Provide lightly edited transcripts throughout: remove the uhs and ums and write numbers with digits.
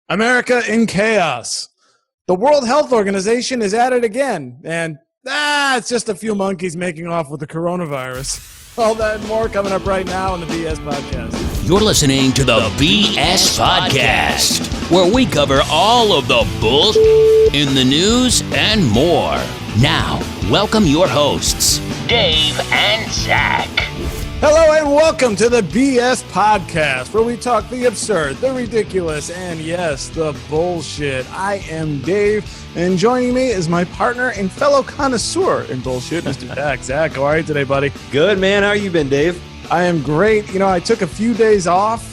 America in chaos. The World Health Organization is at it again, and it's just a few monkeys making off with the coronavirus. All that and more coming up right now on the BS Podcast. You're listening to the BS Podcast, where we cover all of the bullshit in the news and more. Now, welcome your hosts, Dave and Zach. Hello and welcome to the BS Podcast, where we talk the absurd, the ridiculous, and yes, the bullshit. I am Dave, and joining me is my partner and fellow connoisseur in bullshit, Mr. Zach. Zach, how are you today, buddy? Good, man. How you been, Dave? I am great. You know, I took a few days off,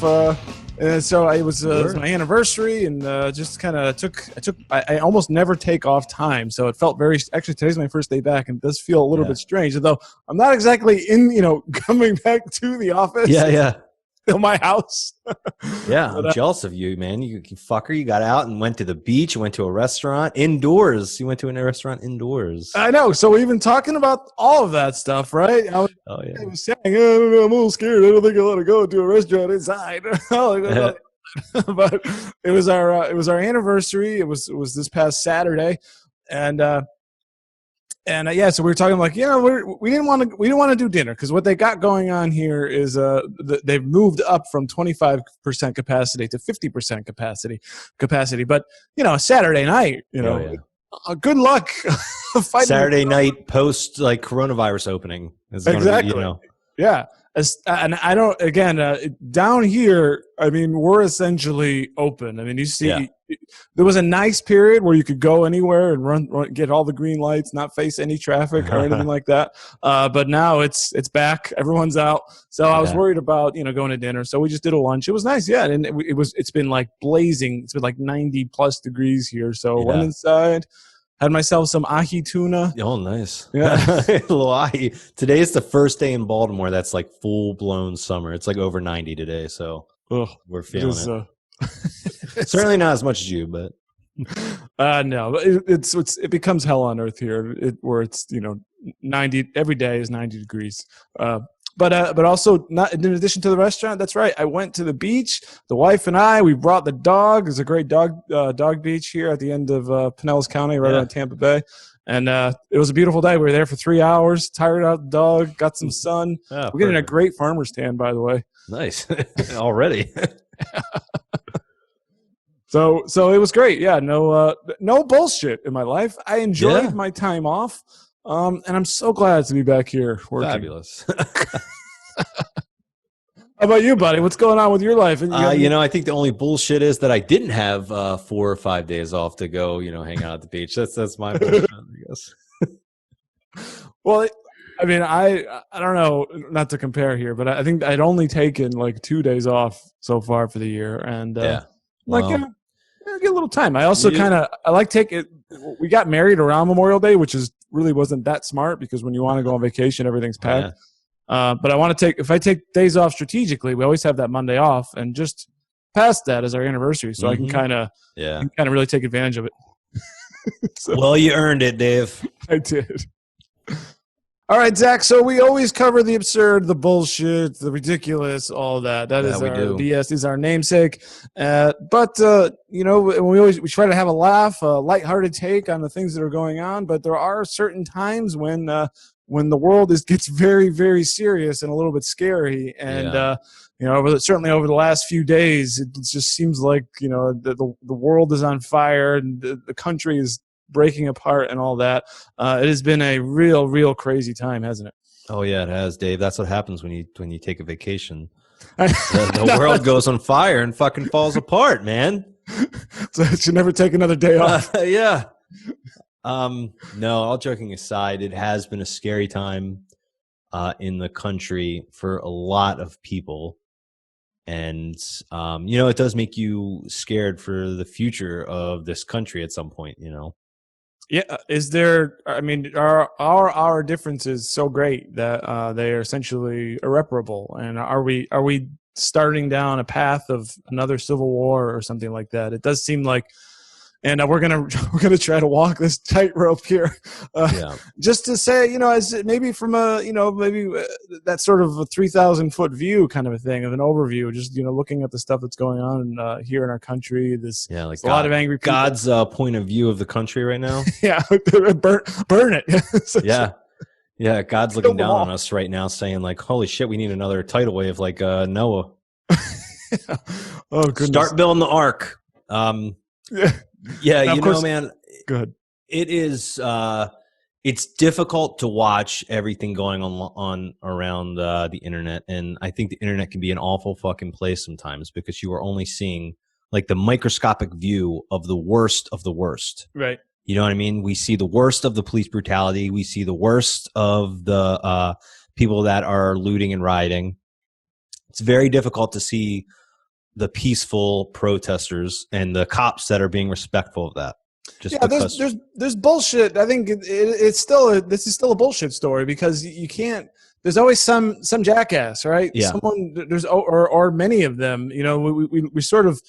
so it was my anniversary, and just kind of I almost never take off time, so it felt actually today's my first day back, and it does feel a little bit strange, although I'm not exactly coming back to the office. Yeah. To my house. Yeah, I'm jealous of you, man. You fucker. You got out and went to the beach. You went to a restaurant indoors. You went to a restaurant indoors. I know. So we've been talking about all of that stuff, right? I was saying, I'm a little scared. I don't think I'll let her go to a restaurant inside. But it was our anniversary. It was this past Saturday, so we were talking like, we didn't want to do dinner because what they got going on here is they've moved up from 25% capacity to 50% capacity. But Saturday night, good luck fighting. Saturday night post like coronavirus opening. Exactly. Yeah. And I don't, again, down here, I mean, we're essentially open. I mean, you see, there was a nice period where you could go anywhere and run, get all the green lights, not face any traffic or anything like that. But now it's back. Everyone's out. So I was worried about, going to dinner. So we just did a lunch. It was nice. Yeah. And it's been like blazing. It's been like 90 plus degrees here. So went inside. Had myself some ahi tuna. Oh, nice. Yeah. A little ahi. Today is the first day in Baltimore that's like full-blown summer. It's like over 90 today, so we're feeling it. Certainly not as much as you, but... No, it becomes hell on earth here, where it's 90 every day is 90 degrees. But also, not in addition to the restaurant, that's right. I went to the beach. The wife and we brought the dog. There's a great dog beach here at the end of Pinellas County, right around Tampa Bay. And it was a beautiful day. We were there for 3 hours, tired out the dog, got some sun. We're getting a great farmer's tan, by the way. Nice. Already. So it was great. Yeah, no bullshit in my life. I enjoyed my time off. And I'm so glad to be back here working. Fabulous. How about you, buddy? What's going on with your life? I think the only bullshit is that I didn't have 4 or 5 days off to go, hang out at the beach. That's my bullshit, I guess. Well, I mean, I don't know, not to compare here, but I think I'd only taken like 2 days off so far for the year, and get a little time. I also I like taking. We got married around Memorial Day, which really wasn't that smart because when you want to go on vacation, everything's packed. But I want to if I take days off strategically, we always have that Monday off, and just past that is our anniversary, so I can kind of really take advantage of it. Well, you earned it, Dave. I did. All right, Zach. So we always cover the absurd, the bullshit, the ridiculous, all that. That is our BS. Is our namesake. But we try to have a laugh, a lighthearted take on the things that are going on. But there are certain times when the world gets very, very serious and a little bit scary. And certainly over the last few days, it just seems like the world is on fire and the country is breaking apart and all that. It has been a real crazy time, hasn't it? Oh yeah, it has, Dave. That's what happens when you take a vacation. The world goes on fire and fucking falls apart, man. So you should never take another day off. Yeah. No, all joking aside, it has been a scary time in the country for a lot of people. And, it does make you scared for the future of this country at some point, Yeah, are our differences so great that they are essentially irreparable? And are we starting down a path of another civil war or something like that? It does seem like And we're gonna try to walk this tightrope here, just to say, as maybe from that sort of a 3,000-foot view kind of a thing, of an overview, just looking at the stuff that's going on here in our country. Like a lot of angry people. God's point of view of the country right now. Yeah, burn it. Yeah, God's looking down on us right now, saying like, "Holy shit, we need another tidal wave like Noah." Oh goodness! Start building the ark. Yeah, man. Good. It is. It's difficult to watch everything going on around the internet, and I think the internet can be an awful fucking place sometimes because you are only seeing like the microscopic view of the worst of the worst. Right. You know what I mean? We see the worst of the police brutality. We see the worst of the people that are looting and rioting. It's very difficult to see the peaceful protesters and the cops that are being respectful of that. Just because there's bullshit. I think this is still a bullshit story because you can't. There's always some jackass, right? Yeah. Someone or many of them. We sort of.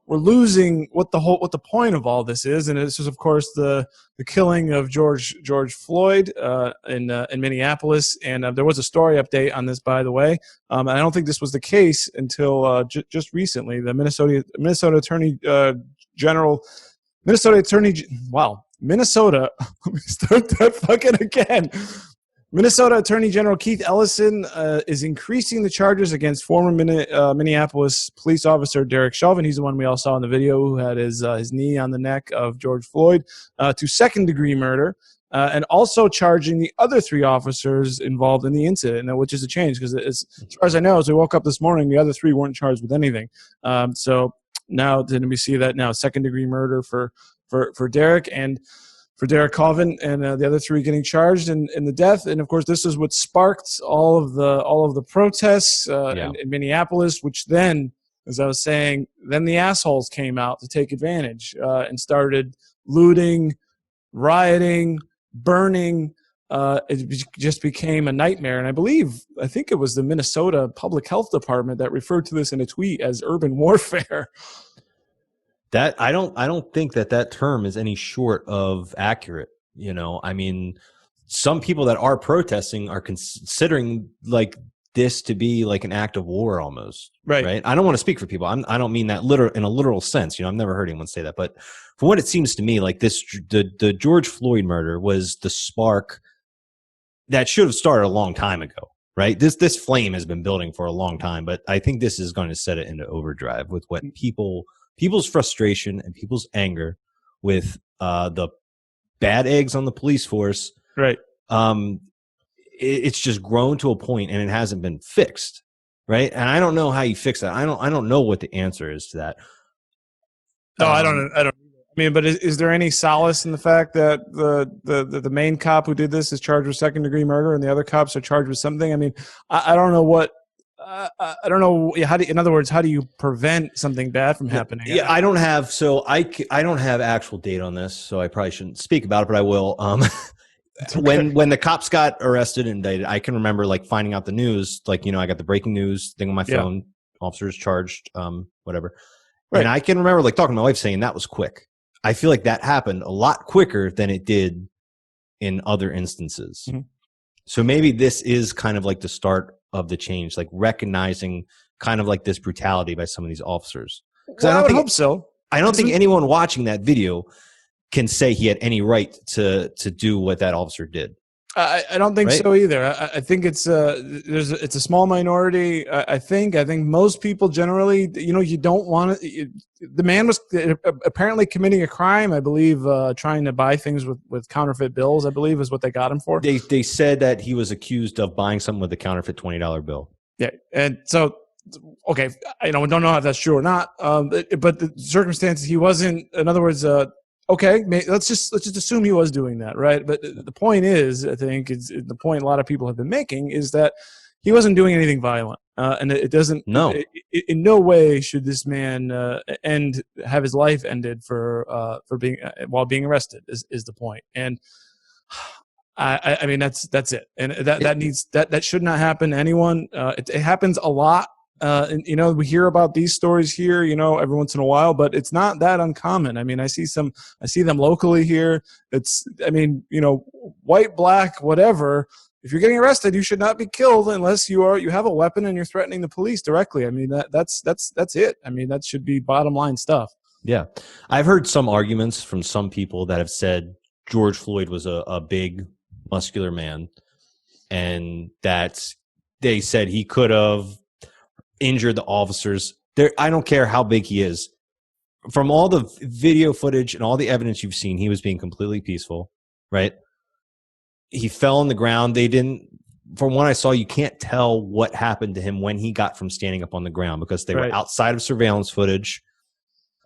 We're losing what the point of all this is, and it's just, of course, the killing of George Floyd in Minneapolis. And there was a story update on this, by the way. And I don't think this was the case until just recently. The Minnesota Attorney General, Minnesota. Let me start that fucking again. Minnesota Attorney General Keith Ellison is increasing the charges against former Minneapolis police officer Derek Chauvin. He's the one we all saw in the video who had his knee on the neck of George Floyd, to second-degree murder, and also charging the other 3 officers involved in the incident, which is a change because, as far as I know, as we woke up this morning, the other 3 weren't charged with anything. So now didn't we see that now second-degree murder for Derek and for Derek Chauvin, and the other 3 getting charged in the death. And of course, this is what sparked all of the protests in Minneapolis, which then, as I was saying, then the assholes came out to take advantage and started looting, rioting, burning. It just became a nightmare. And I think it was the Minnesota Public Health Department that referred to this in a tweet as urban warfare. That I don't think that term is any short of accurate. I mean, some people that are protesting are considering like this to be like an act of war almost. Right. I don't want to speak for people. I don't mean that in a literal sense. I've never heard anyone say that. But from what it seems to me, like the George Floyd murder was the spark that should have started a long time ago. Right. This flame has been building for a long time, but I think this is going to set it into overdrive with what people's frustration and people's anger with the bad eggs on the police force. Right. It's just grown to a point and it hasn't been fixed. Right. And I don't know how you fix that. I don't know what the answer is to that. No, I don't. I mean, but is there any solace in the fact that the main cop who did this is charged with second-degree murder and the other cops are charged with something? I mean, I don't know what. I don't know in other words, how do you prevent something bad from happening? Yeah, I don't have actual data on this, so I probably shouldn't speak about it, but I will. Okay. When the cops got arrested and indicted, I can remember like finding out the news, like, I got the breaking news thing on my phone, officers charged, whatever. Right. And I can remember like talking to my wife saying that was quick. I feel like that happened a lot quicker than it did in other instances. Mm-hmm. So maybe this is kind of like the start of the change, like recognizing kind of like this brutality by some of these officers. Well, I would hope so. I don't think anyone watching that video can say he had any right to do what that officer did. I don't think so either. I think it's a small minority. I think most people generally, you don't want to. The man was apparently committing a crime. I believe trying to buy things with counterfeit bills. I believe is what they got him for. They said that he was accused of buying something with a counterfeit $20 bill. Yeah, and so okay, we don't know if that's true or not. But the circumstances, he wasn't. In other words. Okay, let's just assume he was doing that, right? But the point is, I think, the point a lot of people have been making is that he wasn't doing anything violent, and it doesn't. No, in no way should this man have his life ended for being while being arrested. Is the point? And I mean that's it, and that should not happen to anyone. It happens a lot. And we hear about these stories here, every once in a while, but it's not that uncommon. I mean, I see them locally here. White, black, whatever. If you're getting arrested, you should not be killed unless you have a weapon and you're threatening the police directly. I mean, that's it. I mean, that should be bottom line stuff. Yeah. I've heard some arguments from some people that have said George Floyd was a big, muscular man, and that they said he could have injured the officers. I don't care how big he is. From all the video footage and all the evidence you've seen, he was being completely peaceful, right? He fell on the ground. From what I saw, you can't tell what happened to him when he got from standing up on the ground because they were outside of surveillance footage.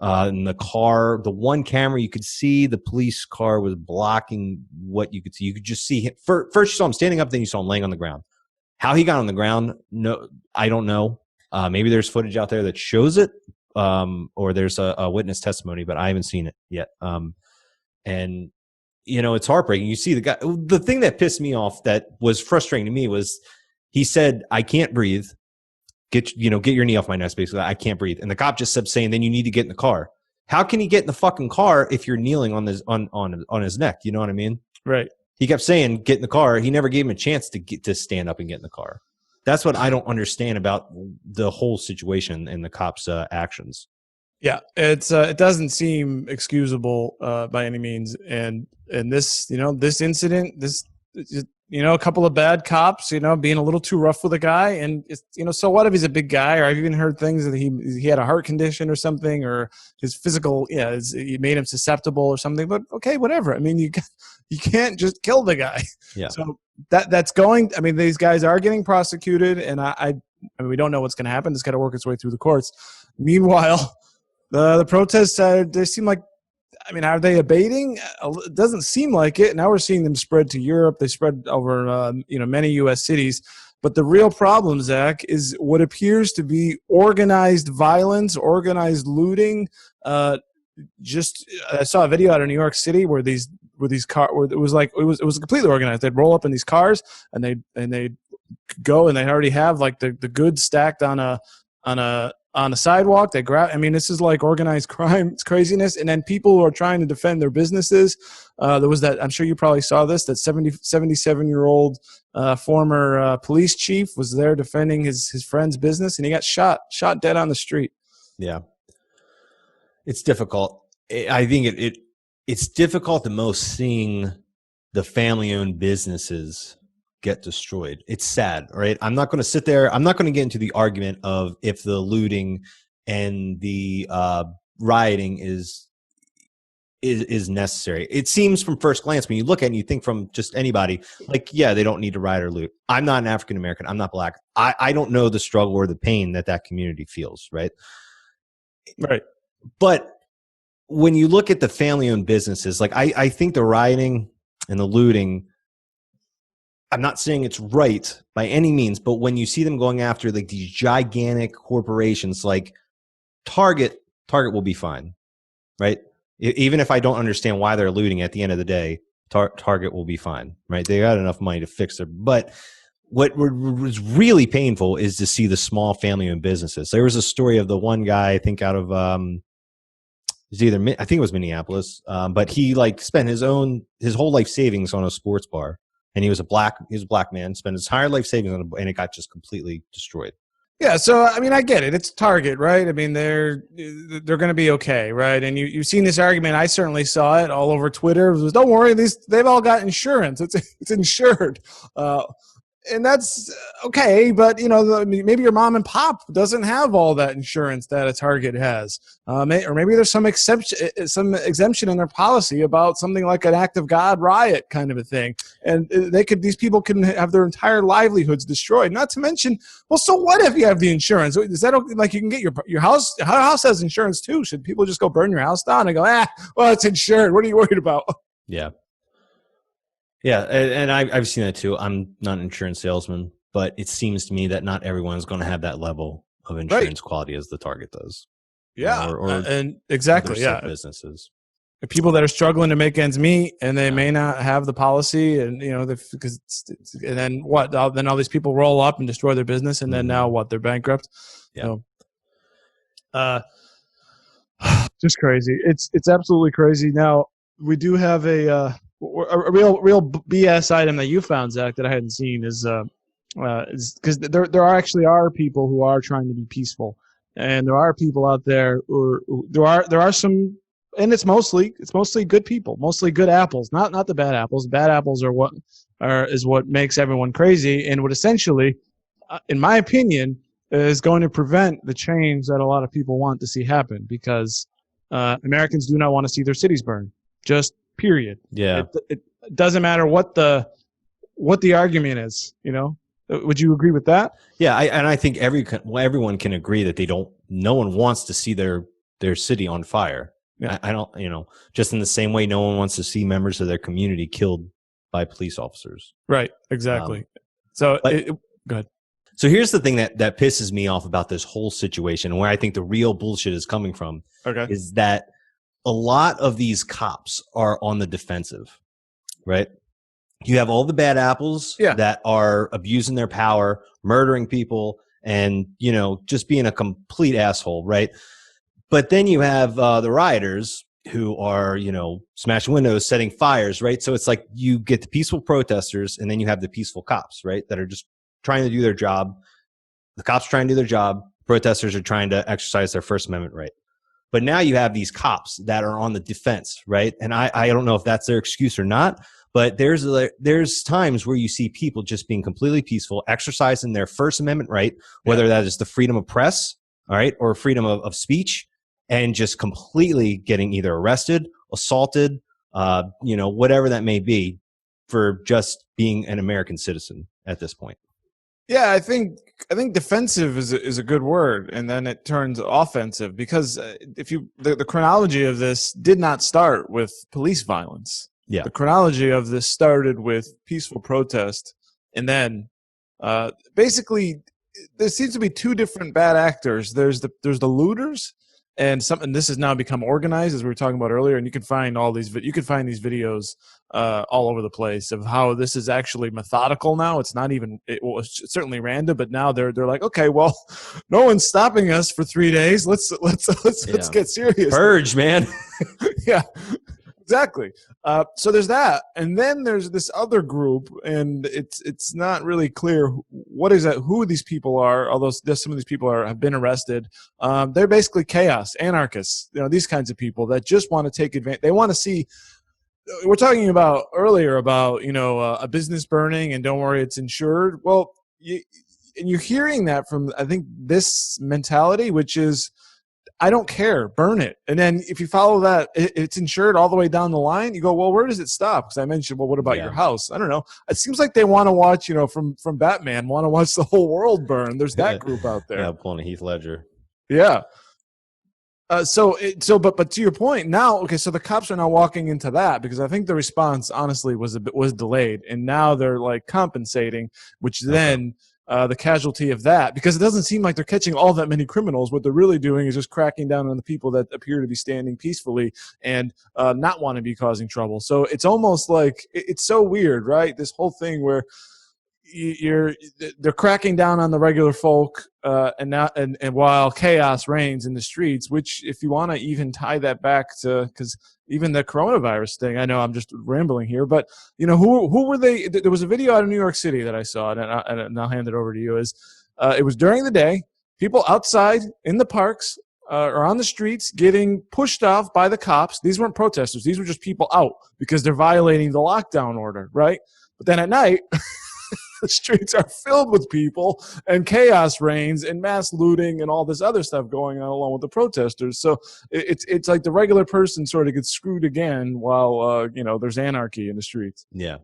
In the car, the one camera you could see, the police car was blocking what you could see. You could just see him. First you saw him standing up, then you saw him laying on the ground. How he got on the ground, no, I don't know. Maybe there's footage out there that shows it, or there's a witness testimony, but I haven't seen it yet. And it's heartbreaking. You see the guy. The thing that pissed me off, that was frustrating to me, was he said, "I can't breathe. Get your knee off my neck." Basically, I can't breathe. And the cop just kept saying, "Then you need to get in the car." How can he get in the fucking car if you're kneeling on his neck? You know what I mean? Right. He kept saying, "Get in the car." He never gave him a chance to stand up and get in the car. That's what I don't understand about the whole situation and the cops' actions. Yeah, it doesn't seem excusable by any means, and this this incident, a couple of bad cops, being a little too rough with a guy, and so what if he's a big guy? Or I've even heard things that he had a heart condition or something, or his physical, it made him susceptible or something. But okay, whatever. I mean, you can't just kill the guy. Yeah. So that's going. I mean, these guys are getting prosecuted, and I mean, we don't know what's going to happen. It's got to work its way through the courts. Meanwhile, the protests, they seem like, I mean, are they abating? It doesn't seem like it. Now we're seeing them spread to Europe. They spread over, many U.S. cities. But the real problem, Zach, is what appears to be organized violence, organized looting. I saw a video out of New York City where these cars, where it was completely organized. They'd roll up in these cars and they'd go, and they already have like the goods stacked on a sidewalk. They grab. I mean, this is like organized crime. It's craziness. And then people who are trying to defend their businesses. There was that. I'm sure you probably saw this. That 77-year-old former police chief was there defending his friend's business, and he got shot dead on the street. Yeah, it's difficult. I think it's difficult the most seeing the family-owned businesses get destroyed. It's sad, right? I'm not going to sit there. I'm not going to get into the argument of if the looting and the rioting is necessary. It seems from first glance, when you look at it and you think from just anybody, like, yeah, they don't need to riot or loot. I'm not an African American. I'm not black. I don't know the struggle or the pain that community feels, right? Right. But when you look at the family-owned businesses, like I think the rioting and the looting, I'm not saying it's right by any means, but when you see them going after like these gigantic corporations like Target will be fine, right? Even if I don't understand why they're looting, at the end of the day, Target will be fine, right? They got enough money to fix it. But what was really painful is to see the small family-owned businesses. There was a story of the one guy, I think out of I think it was Minneapolis, but he like spent his whole life savings on a sports bar. And he was a black man, spent his entire life savings on it, and it got just completely destroyed. Yeah, so I mean, I get it. It's Target, right? I mean, they're going to be okay, right? And you've seen this argument. I certainly saw it all over Twitter. It was, don't worry, they've all got insurance. It's insured. And that's okay, but maybe your mom and pop doesn't have all that insurance that a Target has, or maybe there's some exemption in their policy about something like an act of God riot kind of a thing, and these people can have their entire livelihoods destroyed. Not to mention, well, so what if you have the insurance? Is that like you can get your house? Your house has insurance too. Should people just go burn your house down and go, well, it's insured. What are you worried about? Yeah. Yeah, and I've seen that too. I'm not an insurance salesman, but it seems to me that not everyone's going to have that level of insurance quality as the Target does. Yeah, and exactly. Yeah, businesses. People that are struggling to make ends meet, and they may not have the policy, and because and then what? Then all these people roll up and destroy their business, and then now what? They're bankrupt. Yeah. So, just crazy. It's absolutely crazy. Now we do have a real BS item that you found, Zach, that I hadn't seen is because there actually are people who are trying to be peaceful, and there are people out there there are some. And it's mostly good people, mostly good apples, not the bad apples. Bad apples are what makes everyone crazy, and what essentially, in my opinion, is going to prevent the change that a lot of people want to see happen. Because Americans do not want to see their cities burn. Just period. Yeah. It doesn't matter what the argument is. Would you agree with that? Yeah, I think everyone can agree that no one wants to see their city on fire. Yeah. I don't, just in the same way, no one wants to see members of their community killed by police officers. Right. Exactly. Go ahead. So here's the thing that pisses me off about this whole situation, and where I think the real bullshit is coming from, is that a lot of these cops are on the defensive, right? You have all the bad apples that are abusing their power, murdering people, and, just being a complete asshole, right? But then you have the rioters who are, smashing windows, setting fires, right? So it's like you get the peaceful protesters, and then you have the peaceful cops, right, that are just trying to do their job. The cops are trying to do their job. Protesters are trying to exercise their First Amendment right. But now you have these cops that are on the defense, right? And I don't know if that's their excuse or not, but there's times where you see people just being completely peaceful, exercising their First Amendment right, whether that is the freedom of press, all right, or freedom of speech, and just completely getting either arrested, assaulted, whatever that may be, for just being an American citizen at this point. Yeah, I think defensive is a good word, and then it turns offensive, because the chronology of this did not start with police violence. Yeah, the chronology of this started with peaceful protest, and then basically there seems to be two different bad actors. There's the looters. And this has now become organized, as we were talking about earlier, and you can find these videos all over the place of how this is actually methodical now. It's not even it's certainly random, but now they're like, okay, well, no one's stopping us for 3 days. Let's get serious. Purge, man. Yeah. Exactly. So there's that, and then there's this other group, and it's not really clear who these people are. Although some of these people have been arrested. They're basically chaos anarchists. These kinds of people that just want to take advantage. They want to see. We're talking about earlier about a business burning, and don't worry, it's insured. Well, you're hearing that from, I think, this mentality, which is, I don't care, burn it. And then if you follow that, it's insured all the way down the line. You go, well, where does it stop? Because I mentioned, well, what about your house? I don't know. It seems like they want to watch, from Batman, want to watch the whole world burn. There's that group out there. Yeah, pulling a Heath Ledger. Yeah. But to your point now, okay, so the cops are now walking into that, because I think the response honestly was delayed, and now they're like compensating, which then. The casualty of that, because it doesn't seem like they're catching all that many criminals. What they're really doing is just cracking down on the people that appear to be standing peacefully and not want to be causing trouble. So it's almost like it's so weird, right? This whole thing where they're cracking down on the regular folk, and while chaos reigns in the streets. Which, if you want to even tie that back to, because even the coronavirus thing, I know I'm just rambling here, but who were they? There was a video out of New York City that I saw, and I'll hand it over to you. It was during the day, people outside in the parks or on the streets getting pushed off by the cops. These weren't protesters; these were just people out because they're violating the lockdown order, right? But then at night. The streets are filled with people, and chaos reigns, and mass looting, and all this other stuff going on along with the protesters. So it's like the regular person sort of gets screwed again, while there's anarchy in the streets. Yeah,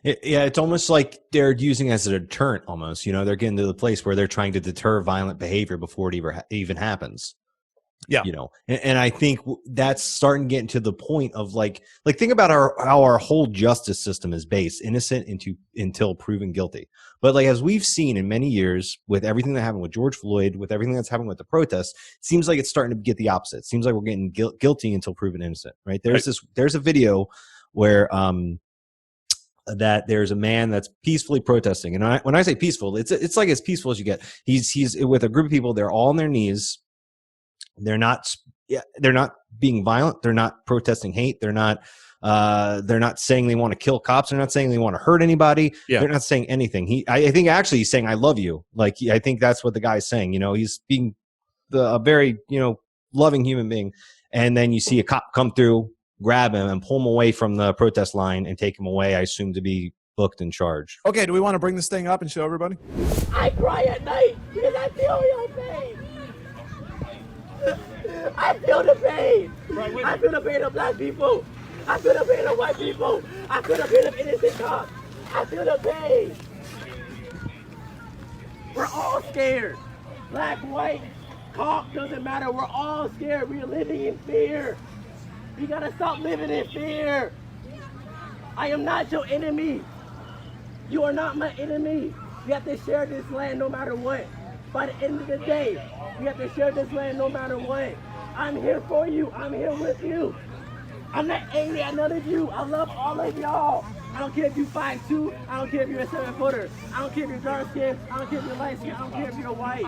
it's almost like they're using it as a deterrent. Almost, they're getting to the place where they're trying to deter violent behavior before it even happens. Yeah. And I think that's starting to get into the point of like think about how our whole justice system is based, innocent until proven guilty. But like, as we've seen in many years with everything that happened with George Floyd, with everything that's happened with the protests, it seems like it's starting to get the opposite. It seems like we're getting guilty until proven innocent, right? There's a video where, that there's a man that's peacefully protesting. And when I say peaceful, it's like as peaceful as you get. He's with a group of people. They're all on their knees. They're not being violent. They're not protesting hate. They're not saying they want to kill cops. They're not saying they want to hurt anybody. Yeah. They're not saying anything. I think actually he's saying, "I love you." Like, I think that's what the guy's saying. He's being a very, loving human being. And then you see a cop come through, grab him and pull him away from the protest line and take him away, I assume, to be booked and charged. Okay. Do we want to bring this thing up and show everybody? I cry at night because I feel your pain. I feel the pain. I feel the pain of black people. I feel the pain of white people. I feel the pain of innocent cops. I feel the pain. We're all scared. Black, white, cop, doesn't matter. We're all scared. We're living in fear. We gotta stop living in fear. I am not your enemy. You are not my enemy. We have to share this land no matter what. By the end of the day, we have to share this land no matter what. I'm here for you. I'm here with you. I'm not angry at none of you. I love all of y'all. I don't care if you 5'2". I don't care if you're a 7-footer. I don't care if you're dark skinned. I don't care if you're light skinned. I don't care if you're white.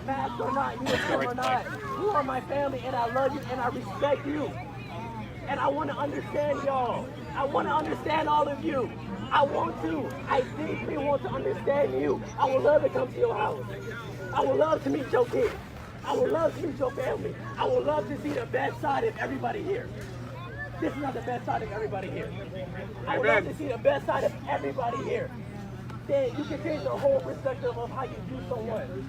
Mask or not, uniform or not. You are my family, and I love you, and I respect you. And I want to understand y'all. I want to understand all of you. I want to. I deeply want to understand you. I would love to come to your house. I would love to meet your kids. I would love to meet your family. I would love to see the best side of everybody here. This is not the best side of everybody here. I would love to see the best side of everybody here. Then you can change the whole perspective of how you view someone.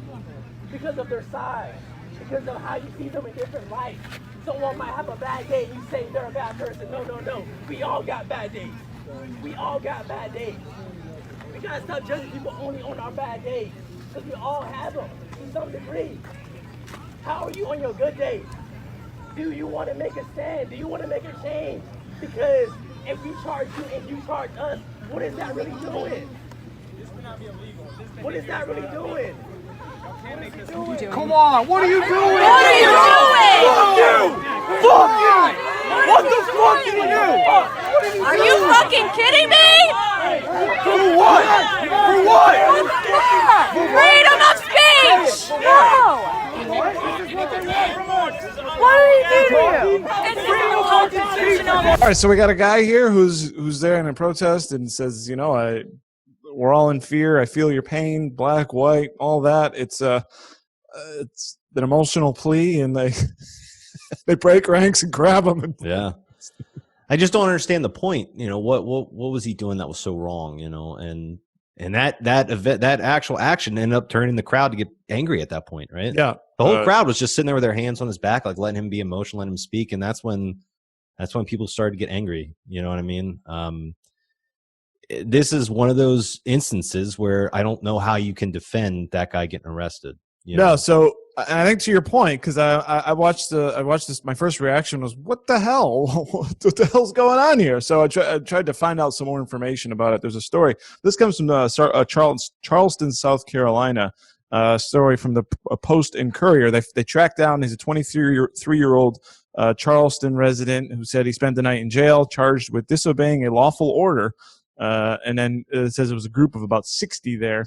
Because of their size. Because of how you see them in different lights. Someone might have a bad day and you say they're a bad person. No. We all got bad days. We all got bad days. We gotta stop judging people only on our bad days. Because we all have them to some degree. How are you on your good days? Do you want to make a stand? Do you want to make a change? Because if we charge you and you charge us, what is that really doing? What is that really doing? Come on, what are you doing? What are you doing? Fuck you! Fuck you! What the fuck did you do? Are you fucking kidding me? For what? For what? Freedom of speech! No! What are you doing? All right, so we got a guy here who's there in a protest and says, we're all in fear. I feel your pain, black, white, all that. It's an emotional plea, and they they break ranks and grab him. Yeah, I just don't understand the point. What was he doing that was so wrong? And that event, that actual action ended up turning the crowd to get angry at that point, right? Yeah, the whole crowd was just sitting there with their hands on his back, like letting him be emotional, letting him speak, and that's when people started to get angry. You know what I mean? This is one of those instances where I don't know how you can defend that guy getting arrested. No, so I think to your point, because I watched this. My first reaction was, "What the hell? What the hell's going on here?" So I tried to find out some more information about it. There's a story. This comes from Charleston, South Carolina. Story from the Post and Courier. They tracked down. He's a 23-year-old Charleston resident who said he spent the night in jail, charged with disobeying a lawful order. And then it says it was a group of about 60 there.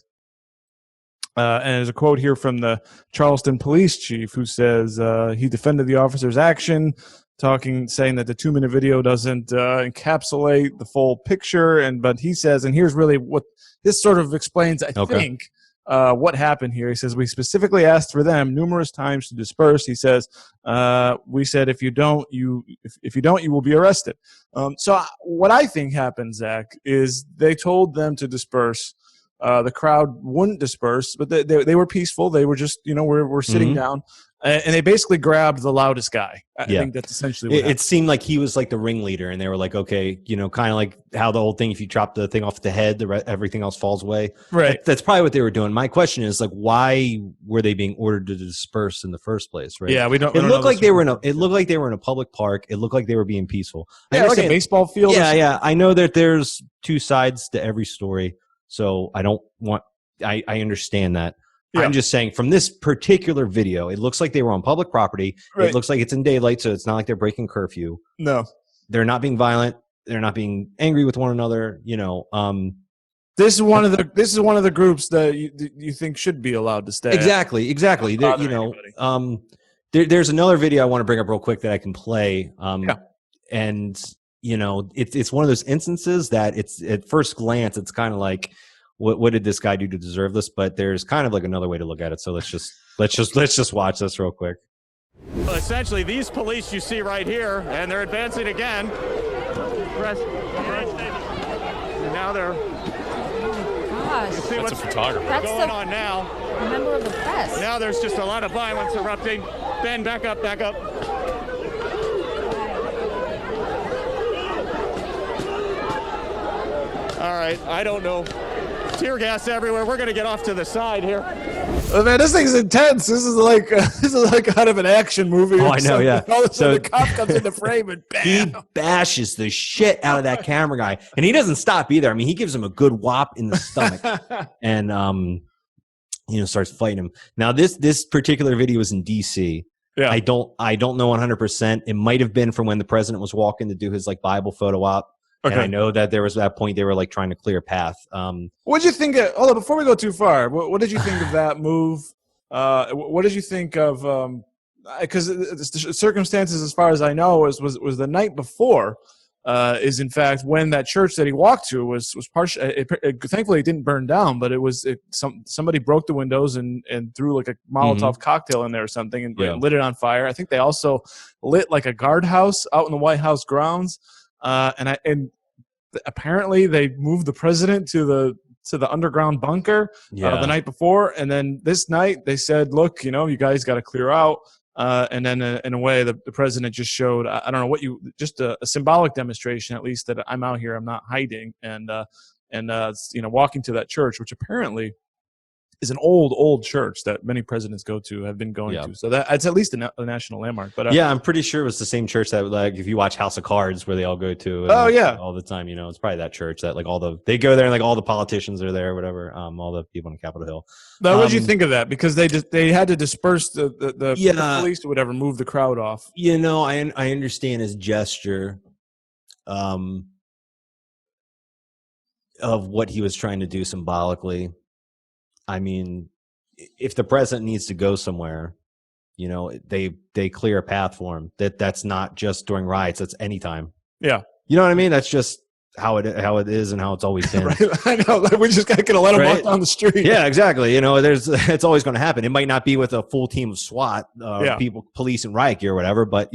And there's a quote here from the Charleston police chief who says he defended the officer's action, saying that the 2-minute video doesn't encapsulate the full picture. But he says, and here's really what this sort of explains, I think, what happened here. He says, we specifically asked for them numerous times to disperse. He says, we said, if you don't, you will be arrested. So what I think happened, Zach, is they told them to disperse. the crowd wouldn't disperse, but they were peaceful. They were just, we're sitting down, and they basically grabbed the loudest guy. I think that's essentially what happened. It seemed like he was like the ringleader, and they were like, okay, kind of like how the whole thing, if you drop the thing off the head, everything else falls away. Right. That's probably what they were doing. My question is, like, why were they being ordered to disperse in the first place? Right. Yeah, we don't. It looked like they were in a public park. It looked like they were being peaceful. Yeah, like a baseball field. Yeah. I know that there's two sides to every story, so I don't want. I understand that. Yeah. I'm just saying, from this particular video, it looks like they were on public property. Right. It looks like it's in daylight, so it's not like they're breaking curfew. No, they're not being violent. They're not being angry with one another. This is one of the groups that you think should be allowed to stay. Exactly. There's another video I want to bring up real quick that I can play. And it's one of those instances that it's at first glance it's kind of like, what did this guy do to deserve this? But there's kind of like another way to look at it. So let's just watch this real quick. Essentially, these police you see right here, and they're advancing again. And now they're. Gosh. You see what's a photographer. That's going on now. A member of the press. Now there's just a lot of violence erupting. Ben, back up. All right, I don't know. Tear gas everywhere. We're going to get off to the side here. Oh, man, this thing's intense. This is like out of an action movie. Oh, I know, yeah. All of a sudden, the cop comes into frame and bam. He bashes the shit out of that camera guy, and he doesn't stop either. I mean, he gives him a good whop in the stomach, and starts fighting him. Now, this particular video is in D.C. Yeah. I don't know 100%. It might have been from when the president was walking to do his like Bible photo op. Okay. And I know that there was that point they were like trying to clear a path. What did you think? Hold on, before we go too far, what did you think of that move? What did you think of? Because the circumstances, as far as I know, was the night before. Is in fact when that church that he walked to was partial. Thankfully, it didn't burn down, but somebody broke the windows and threw like a Molotov cocktail in there or something and lit it on fire. I think they also lit like a guardhouse out in the White House grounds. And apparently they moved the president to the underground bunker the night before, and then this night they said, "Look, you guys got to clear out." And then in a way, the president just showed I don't know just a symbolic demonstration, at least, that I'm out here, I'm not hiding, and walking to that church, which apparently is an old church that many presidents have been going to. So it's at least a national landmark. But I'm pretty sure it was the same church that, like, if you watch House of Cards, where they all go to. All the time. It's probably that church that like they go there and like all the politicians are there, or whatever. All the people on Capitol Hill. Now, what did you think of that? Because they had to disperse the police or whatever, move the crowd off. I understand his gesture. Of what he was trying to do symbolically. I mean, if the president needs to go somewhere, they clear a path for him. That's not just during riots. That's anytime. Yeah. You know what I mean? That's just how it is and how it's always been. Right. I know. Like, we just got to let him walk down the street. Yeah, exactly. It's always going to happen. It might not be with a full team of SWAT, police and riot gear or whatever, but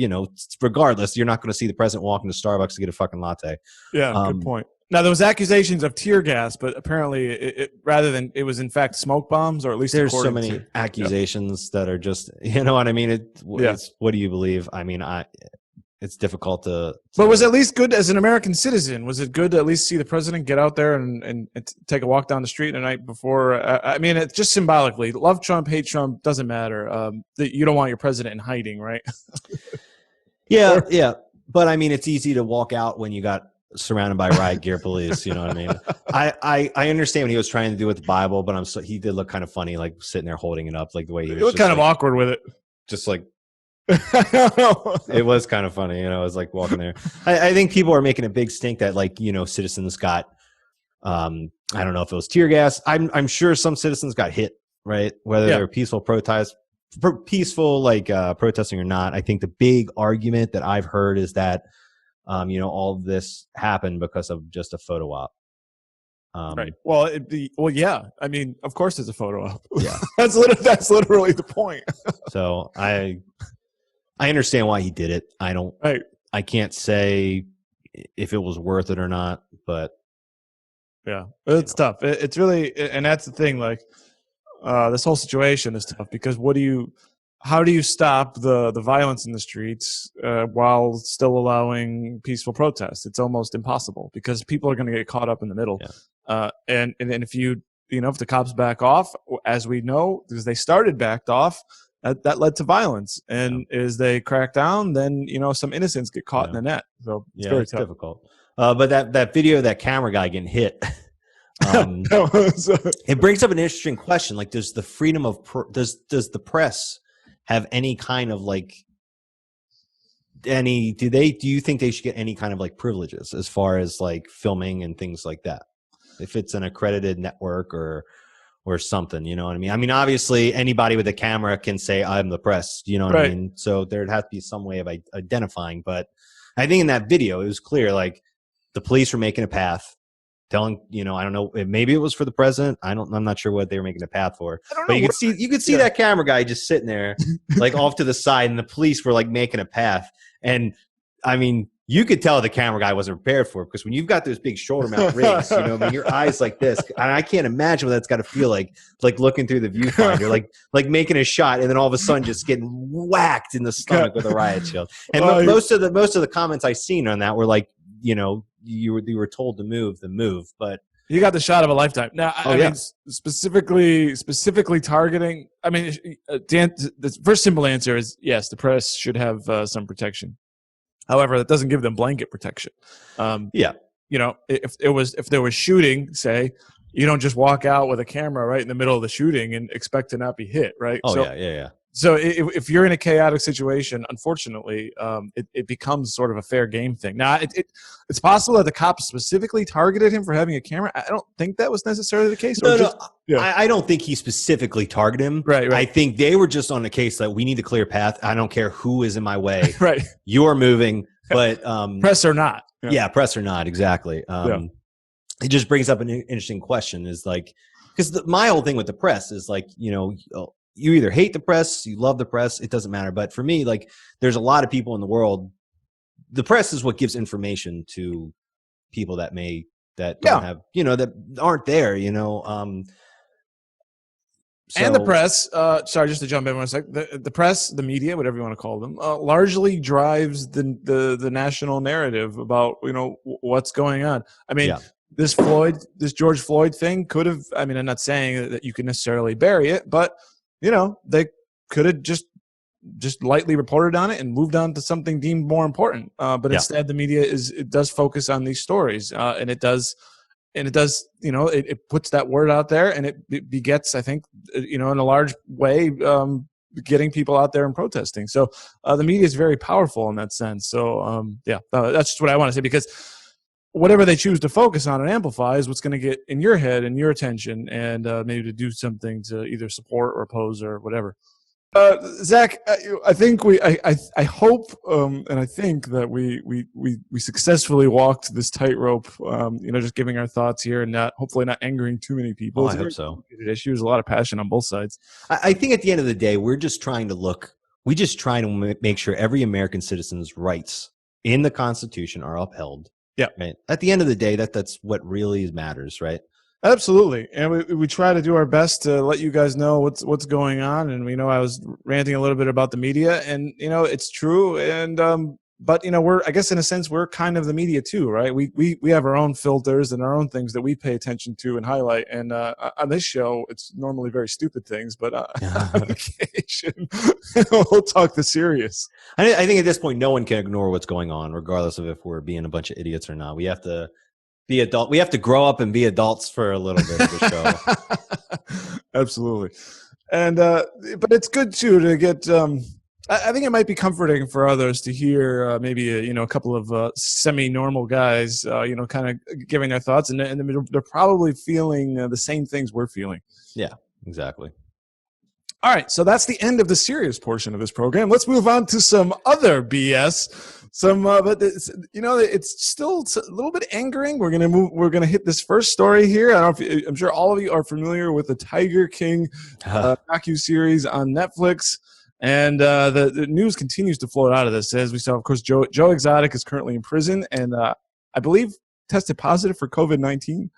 regardless, you're not going to see the president walking to Starbucks to get a fucking latte. Yeah, good point. Now, there was accusations of tear gas, but apparently it was in fact smoke bombs, or at least there's so many accusations that are just, you know what I mean? It's what do you believe? I mean, it's difficult to. But was it at least good as an American citizen? Was it good to at least see the president get out there and take a walk down the street the night before? I mean, it's just symbolically. Love Trump, hate Trump, doesn't matter. You don't want your president in hiding, right? Yeah. But I mean, it's easy to walk out when you got surrounded by riot gear police. You know what I mean? I understand what he was trying to do with the Bible, but he did look kind of funny, like sitting there holding it up, like the way he was. It looked kind of awkward with it. Just like. It was kind of funny, I was like walking there. I think people are making a big stink that, like, citizens got. I don't know if it was tear gas. I'm sure some citizens got hit, right? Whether they were peaceful protesting or not. I think the big argument that I've heard is that. All of this happened because of just a photo op. Right. Well, yeah. I mean, of course, it's a photo op. Yeah, that's literally the point. So I understand why he did it. I don't. Right. I can't say if it was worth it or not, but Yeah, it's tough. It's really, and that's the thing. Like, this whole situation is tough because how do you stop the violence in the streets while still allowing peaceful protest? It's almost impossible because people are going to get caught up in the middle. And if if the cops back off, as we know, because they started backed off, that led to violence. And as they crack down, then some innocents get caught in the net. So it's very tough. Difficult. But that video of that camera guy getting hit. It brings up an interesting question. Like, does the freedom of does the press have any kind of like do you think they should get any kind of like privileges as far as like filming and things like that, if it's an accredited network or something, you know what I mean? I mean, obviously anybody with a camera can say I'm the press, you know what I mean? So there'd have to be some way of identifying, but I think in that video it was clear, like the police were making a path, telling, I don't know, maybe it was for the president. I'm not sure what they were making a path for. But you could see that camera guy just sitting there, like off to the side, and the police were like making a path. And I mean, you could tell the camera guy wasn't prepared for it, because when you've got those big shoulder mount rigs, I mean, your eyes like this, and I can't imagine what that's got to feel like looking through the viewfinder, like making a shot, and then all of a sudden just getting whacked in the stomach with a riot shield. And most of the comments I seen on that were like, you were told to move, but you got the shot of a lifetime. Now, I mean, specifically targeting. I mean, Dan, the first simple answer is yes. The press should have some protection. However, that doesn't give them blanket protection. If there was shooting, say, you don't just walk out with a camera right in the middle of the shooting and expect to not be hit, right? So if you're in a chaotic situation, unfortunately, it becomes sort of a fair game thing. Now, it's possible that the cops specifically targeted him for having a camera. I don't think that was necessarily the case. I don't think he specifically targeted him. Right. I think they were just on the case that we need a clear path. I don't care who is in my way. Right. You're moving, but press or not. Yeah, press or not. Exactly. It just brings up an interesting question. Is like, because my whole thing with the press is like, you either hate the press, you love the press, it doesn't matter. But for me, like, there's a lot of people in the world. The press is what gives information to people that don't have, that aren't there, and the press, sorry, just to jump in one sec. The press, the media, whatever you want to call them, largely drives the national narrative about, what's going on. I mean, this George Floyd thing could have, I mean, I'm not saying that you can necessarily bury it, but they could have just lightly reported on it and moved on to something deemed more important. But instead, the media does focus on these stories, and it puts that word out there, and it begets, I think, in a large way, getting people out there and protesting. So the media is very powerful in that sense. So that's just what I want to say, because whatever they choose to focus on and amplify is what's going to get in your head and your attention, and maybe to do something to either support or oppose or whatever. Zach, I think I hope and I think that we successfully walked this tightrope. Just giving our thoughts here and hopefully not angering too many people. I hope so. There's a lot of passion on both sides. I think at the end of the day, we're just trying to make sure every American citizen's rights in the Constitution are upheld. Yeah. Right. At the end of the day, that's what really matters, right? Absolutely. And we try to do our best to let you guys know what's going on. And I was ranting a little bit about the media, and it's true. And but I guess in a sense we're kind of the media too, right? We have our own filters and our own things that we pay attention to and highlight. And on this show, it's normally very stupid things, but on occasion we'll talk the serious. I think at this point, no one can ignore what's going on, regardless of if we're being a bunch of idiots or not. We have to be adult. We have to grow up and be adults for a little bit of the show. Absolutely. And but it's good too to get. I think it might be comforting for others to hear maybe a couple of semi-normal guys, kind of giving their thoughts, and they're probably feeling the same things we're feeling. Yeah, exactly. All right, so that's the end of the serious portion of this program. Let's move on to some other BS. But it's still a little bit angering. We're gonna hit this first story here. I'm sure all of you are familiar with the Tiger King docu-series on Netflix, and the news continues to float out of this. As we saw, of course, Joe Exotic is currently in prison, and I believe tested positive for COVID-19.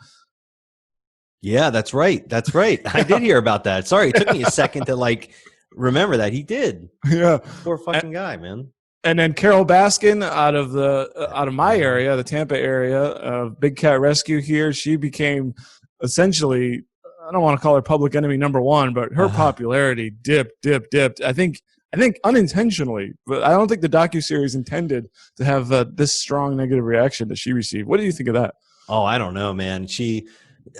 Yeah, that's right. That's right. I did hear about that. Sorry, it took me a second to like remember that he did. Yeah, Poor fucking guy, man. and then Carol Baskin out of my area, the Tampa area, Big Cat Rescue here. She became essentially, I don't want to call her public enemy number one, but her popularity dipped. I think unintentionally, but I don't think the docuseries intended to have this strong negative reaction that she received. What do you think of that? Oh, I don't know, man.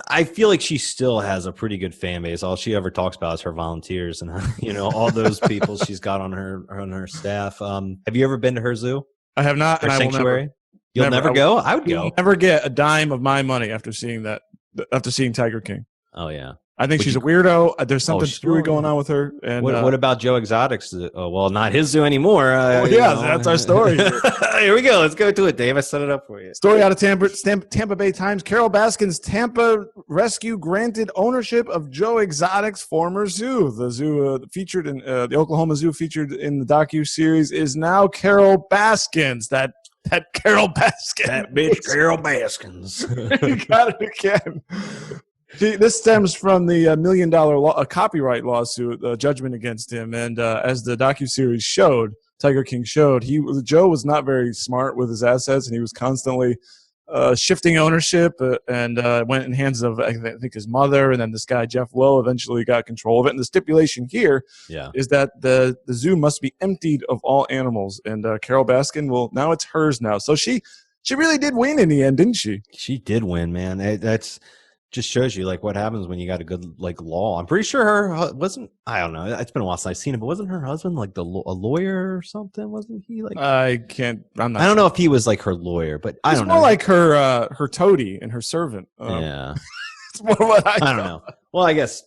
I feel like she still has a pretty good fan base. All she ever talks about is her volunteers and all those people she's got on her staff. Have you ever been to her zoo? I have not, Her and sanctuary? I will never. You'll never go? I would go. Never get a dime of my money after seeing that. After seeing Tiger King. Oh yeah. I think she's a weirdo. There's something screwy going on with her. And what about Joe Exotic's? Well, not his zoo anymore. That's our story. Here we go. Let's go to it, Dave. I set it up for you. Story out of Tampa Bay Times. Carol Baskin's Tampa Rescue granted ownership of Joe Exotic's former zoo. The zoo featured in the Oklahoma Zoo featured in the docu-series is now Carol Baskin's. That Carol Baskin. That bitch Carol Baskins. You got it again. This stems from the $1 million copyright lawsuit judgment against him, and as the docuseries showed, Tiger King showed, Joe was not very smart with his assets, and he was constantly shifting ownership, and went in hands of I think his mother, and then this guy Jeff Lowe eventually got control of it. And the stipulation here is that the zoo must be emptied of all animals, and Carol Baskin now it's hers now. So she really did win in the end, didn't she? She did win, man. That's just shows you like what happens when you got a good like law. I'm pretty sure her wasn't. I don't know. It's been a while since I've seen it, but wasn't her husband like a lawyer or something? Wasn't he like? I can't. I'm not. I don't know if he was like her lawyer, but I don't know. More like her toady and her servant. Yeah, it's more what I don't know. Well, I guess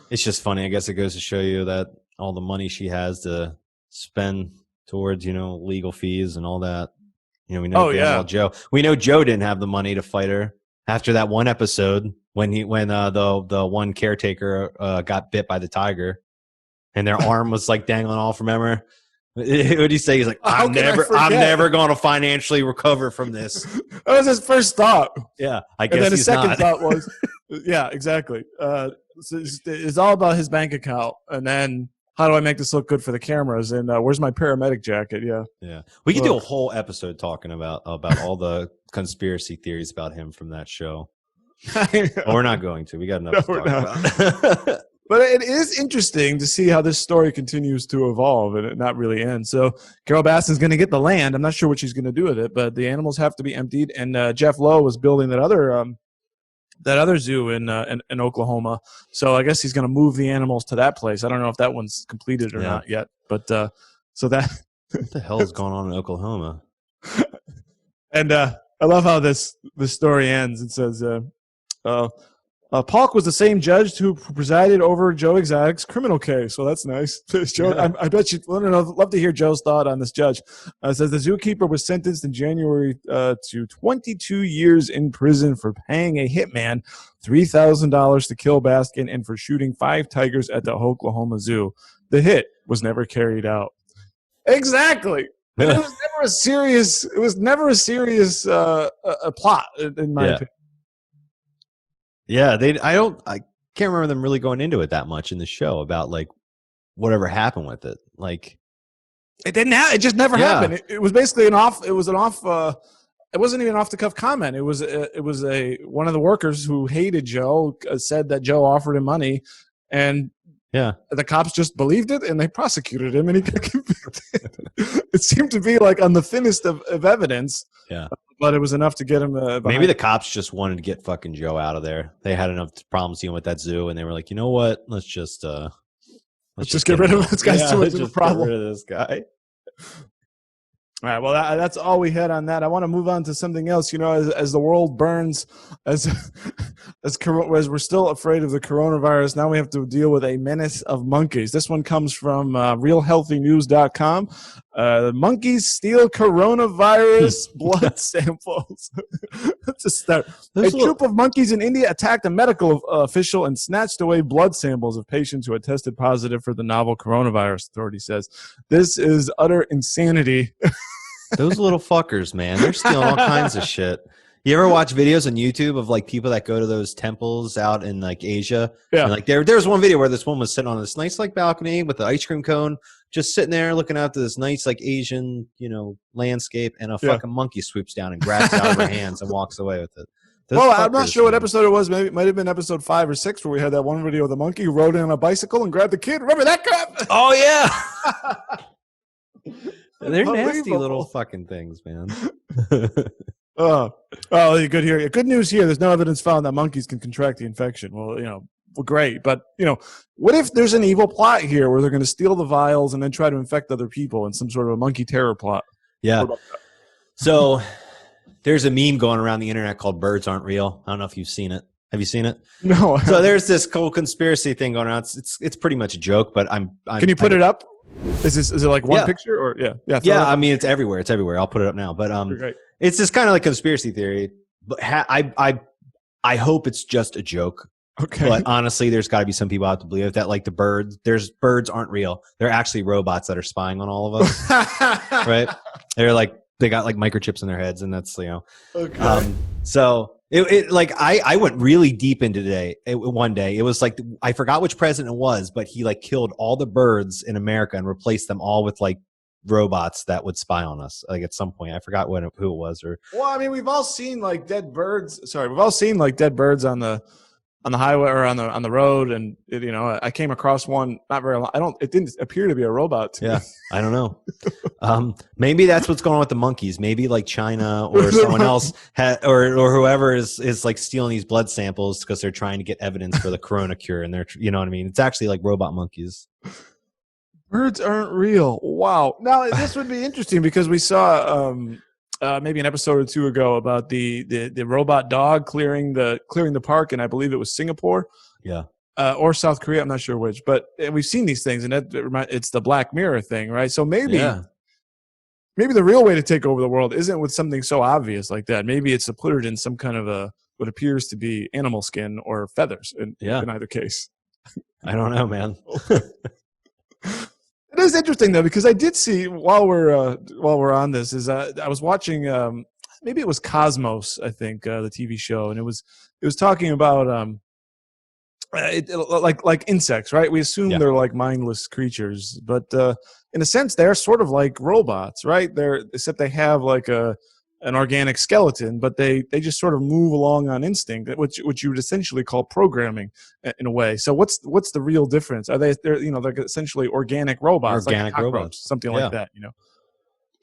it's just funny. I guess it goes to show you that all the money she has to spend towards legal fees and all that. We know. Joe. We know Joe didn't have the money to fight her. After that one episode, when the one caretaker got bit by the tiger, and their arm was like dangling off. Remember? What did he say? He's like, I'm never going to financially recover from this. That was his first thought. Yeah, I guess. And then his second not. thought was, yeah, exactly. It's all about his bank account, and then how do I make this look good for the cameras? And where's my paramedic jacket? Yeah. We could do a whole episode talking about all the conspiracy theories about him from that show. We're not going to. We got enough to talk about. But it is interesting to see how this story continues to evolve and it not really ends. So Carol Baskin's going to get the land. I'm not sure what she's going to do with it, but the animals have to be emptied. And Jeff Lowe was building that other zoo in Oklahoma. So I guess he's going to move the animals to that place. I don't know if that one's completed or not yet. But so that what the hell is going on in Oklahoma? And I love how this story ends. It says, Polk was the same judge who presided over Joe Exotic's criminal case. So that's nice. Joe, I bet you love to hear Joe's thought on this judge. It says the zookeeper was sentenced in January to 22 years in prison for paying a hitman $3,000 to kill Baskin and for shooting 5 tigers at the Oklahoma Zoo. The hit was never carried out. Exactly. It was never a serious plot, in my opinion. Yeah, I can't remember them really going into it that much in the show about like whatever happened with it. Like it didn't happen. It just never happened. It was basically it wasn't even an off the cuff comment. It was one of the workers who hated Joe said that Joe offered him money, and the cops just believed it and they prosecuted him and he got convicted. It seemed to be like on the thinnest of evidence. Yeah. But it was enough to get him. Maybe the cops just wanted to get fucking Joe out of there. They had enough problems dealing with that zoo, and they were like, you know what? Let's just get rid of him. This guy's too much of a problem. Get rid of this guy. All right. Well, that's all we had on that. I want to move on to something else. As the world burns, as we're still afraid of the coronavirus, now we have to deal with a menace of monkeys. This one comes from RealHealthyNews.com. Monkeys steal coronavirus blood samples. Let's just start. A troop of monkeys in India attacked a medical official and snatched away blood samples of patients who had tested positive for the novel coronavirus, authority says. This is utter insanity. Those little fuckers, man. They're stealing all kinds of shit. You ever watch videos on YouTube of like people that go to those temples out in like Asia? Yeah. And like there's one video where this woman was sitting on this nice like balcony with the ice cream cone, just sitting there looking out to this nice like Asian, landscape, and a fucking monkey swoops down and grabs it out of her hands and walks away with it. I'm not sure what episode it was. Maybe it might have been episode 5 or 6 where we had that one video of the monkey who rode in on a bicycle and grabbed the kid. Remember that crap? Oh yeah. They're nasty little fucking things, man. Good here. Good news here. There's no evidence found that monkeys can contract the infection. Well, great. But, what if there's an evil plot here where they're going to steal the vials and then try to infect other people in some sort of a monkey terror plot? Yeah. So there's a meme going around the internet called "Birds Aren't Real." I don't know if you've seen it. Have you seen it? No. So there's this whole conspiracy thing going around. It's pretty much a joke, but I'm Can you put it up? Is it like one picture or yeah? I mean, it's everywhere. It's everywhere. I'll put it up now. But it's this kind of like conspiracy theory. But I hope it's just a joke. Okay. But honestly, there's got to be some people out to believe that like birds aren't real. They're actually robots that are spying on all of us. Right? They got like microchips in their heads, and that's Okay. So I went really deep into one day. It was like I forgot which president it was, but he like killed all the birds in America and replaced them all with like robots that would spy on us. Like at some point, I forgot who it was. We've all seen like dead birds. Sorry, we've all seen like dead birds on the highway or on the road, and I came across one not very long. It didn't appear to be a robot to me. I don't know. Maybe that's what's going on with the monkeys. Maybe like China or someone else or whoever is like stealing these blood samples because they're trying to get evidence for the corona cure, and they're what I mean. It's actually like robot monkeys. Birds aren't real. Wow. Now this would be interesting because we saw maybe an episode or two ago about the robot dog clearing the park, and I believe it was Singapore. Yeah. Or South Korea. I'm not sure which, but we've seen these things, and it's the Black Mirror thing, right? So maybe the real way to take over the world isn't with something so obvious like that. Maybe it's to put it in some kind of what appears to be animal skin or feathers in either case. I don't know, man. It is interesting though, because I did see while we're on this I was watching maybe it was Cosmos, I think, the TV show, and it was talking about like insects, right? We assume they're like mindless creatures, but in a sense they're sort of like robots, right? Except they have like an organic skeleton, but they just sort of move along on instinct, which you would essentially call programming in a way. So what's the real difference? They're essentially organic robots, organic like robots, something like that,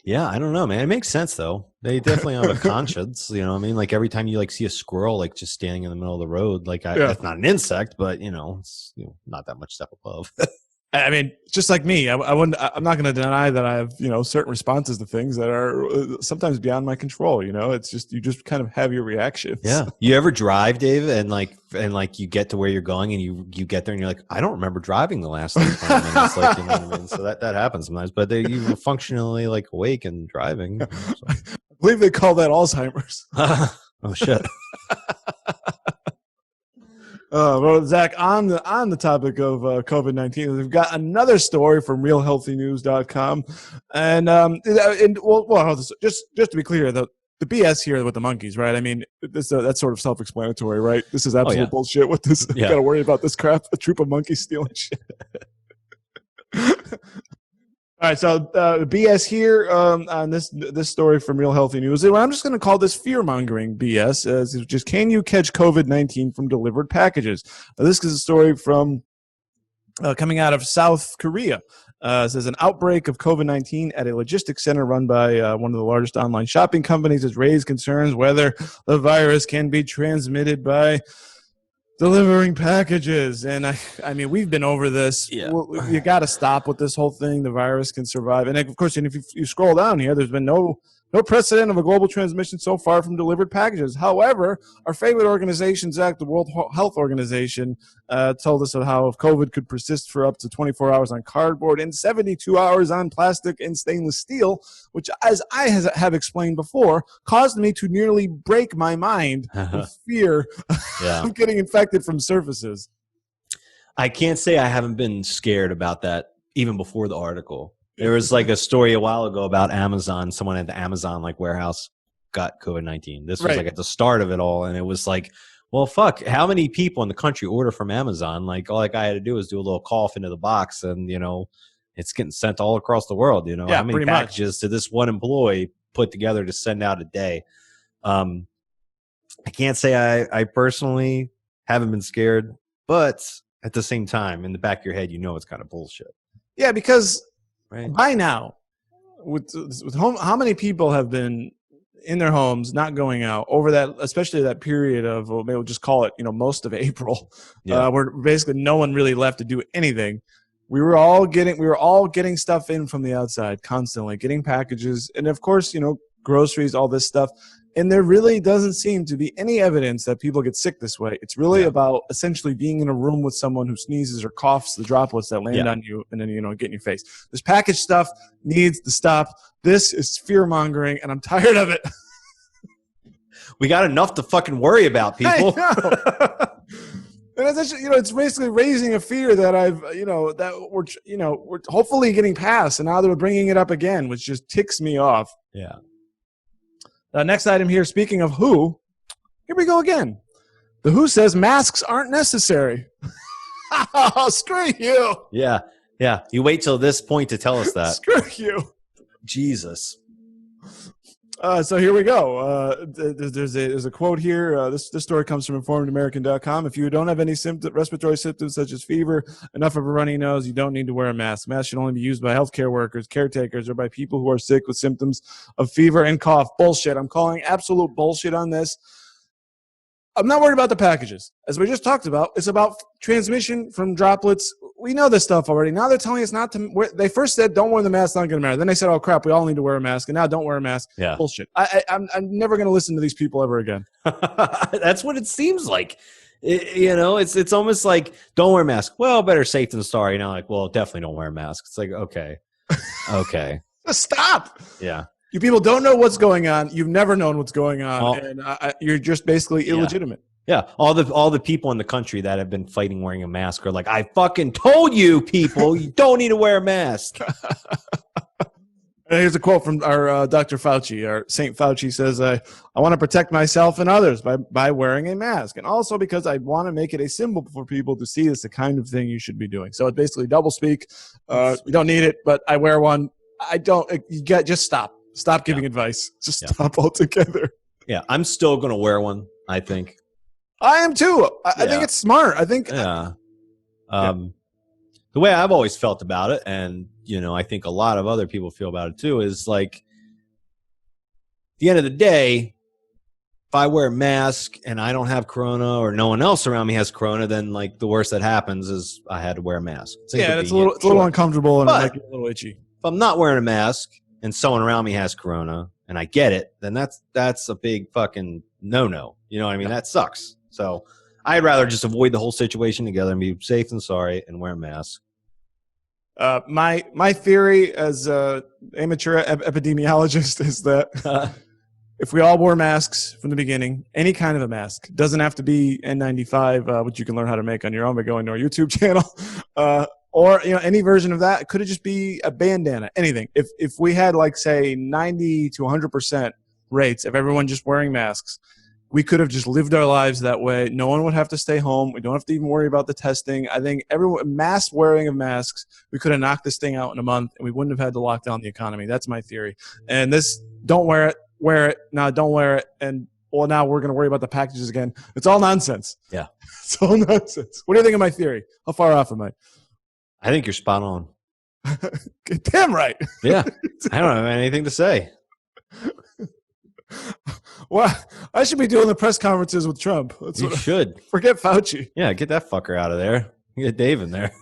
Yeah, I don't know, man. It makes sense though. They definitely have a conscience, what I mean? Like every time you like see a squirrel like just standing in the middle of the road, like that's not an insect, but it's not that much step above. I mean, just like me, I'm not going to deny that I have, certain responses to things that are sometimes beyond my control. It's just, you just kind of have your reactions. Yeah. You ever drive, Dave, and you get to where you're going and you get there and you're like, I don't remember driving the last 20 minutes. Like, what I mean? So that happens sometimes, but you were functionally like awake and driving. So. I believe they call that Alzheimer's. Oh shit. Well, Zach, on the topic of COVID-19, we've got another story from RealHealthyNews.com, just to be clear, the BS here with the monkeys, right? I mean, that's sort of self-explanatory, right? This is absolute bullshit. What this? You got to worry about this crap? A troop of monkeys stealing shit. All right, so BS here on this story from Real Healthy News. I'm just going to call this fear-mongering BS. It's just, can you catch COVID-19 from delivered packages? This is a story from coming out of South Korea. It says an outbreak of COVID-19 at a logistics center run by one of the largest online shopping companies has raised concerns whether the virus can be transmitted by delivering packages. And I mean, we've been over this. Yeah. You got to stop with this whole thing. The virus can survive. And of course, if you scroll down here, there's been no precedent of a global transmission so far from delivered packages. However, our favorite organization, Zach, the World Health Organization, told us of how COVID could persist for up to 24 hours on cardboard and 72 hours on plastic and stainless steel, which, as I have explained before, caused me to nearly break my mind with fear of getting infected from surfaces. I can't say I haven't been scared about that even before the article. There was like a story a while ago about Amazon, someone at the Amazon like warehouse, got COVID-19. This was like at the start of it all. And it was like, well, fuck, how many people in the country order from Amazon? Like, all that guy had to do was do a little cough into the box and, it's getting sent all across the world. How many packages did this one employee put together to send out a day? I can't say I personally haven't been scared, but at the same time, in the back of your head, it's kind of bullshit. Yeah, because by now, with how many people have been in their homes, not going out over that, especially that period of, maybe we'll just call it, most of April, where basically no one really left to do anything. We were all getting stuff in from the outside constantly, getting packages, and of course, groceries, all this stuff. And there really doesn't seem to be any evidence that people get sick this way. It's really about essentially being in a room with someone who sneezes or coughs, the droplets that land on you and then, get in your face. This package stuff needs to stop. This is fear-mongering, and I'm tired of it. We got enough to fucking worry about, people. And it's actually, it's basically raising a fear that that we're hopefully getting past, and now they're bringing it up again, which just ticks me off. Yeah. Next item here, speaking of WHO, here we go again. The WHO says masks aren't necessary. Screw you. Yeah. Yeah. You wait till this point to tell us that. Screw you. Jesus. So here we go. There's a quote here. This story comes from InformedAmerican.com. If you don't have any respiratory symptoms such as fever, enough of a runny nose, you don't need to wear a mask. Masks should only be used by healthcare workers, caretakers, or by people who are sick with symptoms of fever and cough. Bullshit. I'm calling absolute bullshit on this. I'm not worried about the packages. As we just talked about, it's about transmission from droplets. We know this stuff already. Now they're telling us not to wear. They first said, don't wear the mask, not going to matter. Then they said, oh, crap, we all need to wear a mask. And now don't wear a mask. Yeah. Bullshit. I'm never going to listen to these people ever again. That's what it seems like. It's almost like, don't wear a mask. Well, better safe than sorry. Now, like, well, definitely don't wear a mask. It's like, okay. Okay. Stop. Yeah. You people don't know what's going on. You've never known what's going on. And you're just basically illegitimate. Yeah, all the people in the country that have been fighting wearing a mask are like, I fucking told you, people, you don't need to wear a mask. Here's a quote from our Dr. Fauci. Our St. Fauci says, I want to protect myself and others by wearing a mask. And also because I want to make it a symbol for people to see it's the kind of thing you should be doing. So it's basically double speak. We don't need it, but I wear one. I don't. Just stop. Stop giving advice. Just stop altogether. Yeah, I'm still going to wear one, I think. I am too. I think it's smart. I think. Yeah. The way I've always felt about it, and I think a lot of other people feel about it too, is like, at the end of the day, if I wear a mask and I don't have corona or no one else around me has corona, then like the worst that happens is I had to wear a mask. It's a little uncomfortable and it might get a little itchy. If I'm not wearing a mask and someone around me has corona and I get it, then that's a big fucking no-no. You know what I mean? That sucks. So I'd rather just avoid the whole situation together and be safe than sorry and wear a mask. My theory as an amateur epidemiologist is that if we all wore masks from the beginning, any kind of a mask, doesn't have to be N95, which you can learn how to make on your own by going to our YouTube channel, or any version of that. Could it just be a bandana? Anything. If we had like say 90 to 100% rates of everyone just wearing masks, we could have just lived our lives that way. No one would have to stay home. We don't have to even worry about the testing. I think mass wearing of masks, we could have knocked this thing out in a month, and we wouldn't have had to lock down the economy. That's my theory. And this, don't wear it. No, don't wear it. And well, now we're going to worry about the packages again. It's all nonsense. Yeah. It's all nonsense. What do you think of my theory? How far off am I? I think you're spot on. Damn right. Yeah. I don't have anything to say. Well, I should be doing the press conferences with Trump. You should. Forget Fauci. Yeah, get that fucker out of there. Get Dave in there.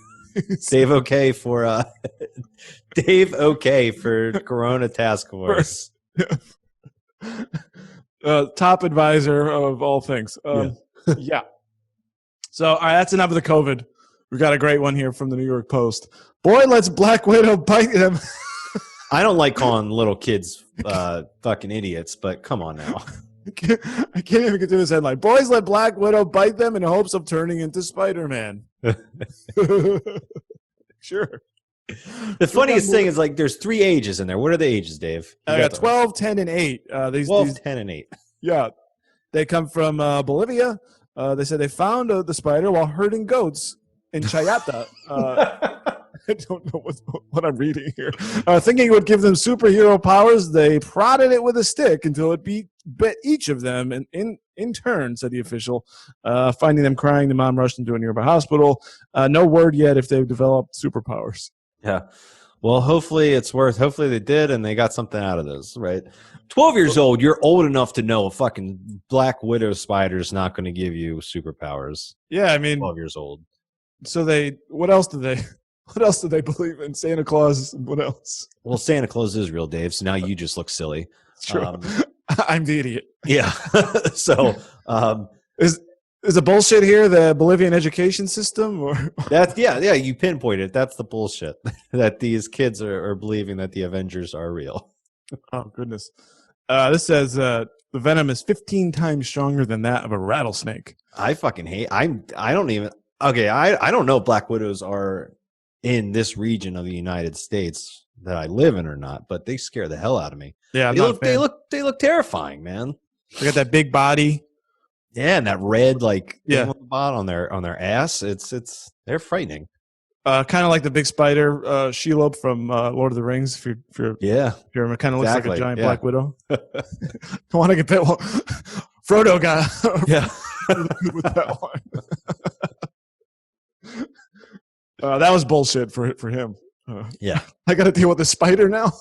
Dave okay for Dave okay for Corona Task Force. Top advisor of all things. Yeah. So, all right, that's enough of the COVID. We got a great one here from the New York Post. Boy lets Black Widow bite him. I don't like calling little kids fucking idiots, but come on now. I can't even get through this headline. Boys let Black Widow bite them in hopes of turning into Spider-Man. Sure. The funniest thing is like there's 3 ages in there. What are the ages, Dave? I got 12, 10, and 8. 12, 10, and 8. Yeah. They come from Bolivia. They said they found the spider while herding goats in Chayata. I don't know what I'm reading here. Thinking it would give them superhero powers, they prodded it with a stick until it bit each of them in turn, said the official. Finding them crying, the mom rushed into a nearby hospital. No word yet if they've developed superpowers. Yeah. Well, hopefully they did and they got something out of this, right? 12 years old, you're old enough to know a fucking black widow spider is not going to give you superpowers. Yeah, I mean, 12 years old. So what else do they believe in? Santa Claus, what else? Well, Santa Claus is real, Dave, so now you just look silly. True. I'm the idiot. Yeah. So, is the bullshit here the Bolivian education system, or yeah, you pinpointed it. That's the bullshit that these kids are believing that the Avengers are real. Oh goodness. This says the venom is 15 times stronger than that of a rattlesnake. I fucking hate. I don't even. Okay, I don't know if black widows are in this region of the United States that I live in or not, but they scare the hell out of me. Yeah, they look terrifying, man. They got that big body. Yeah, and that red like thing on the bottom on their ass. They're frightening. Kind of like the big spider, Shelob from Lord of the Rings. If you're kind of looks like a giant black widow. I want to get that one. Frodo got with that one. That was bullshit for him. Yeah, I got to deal with the spider now.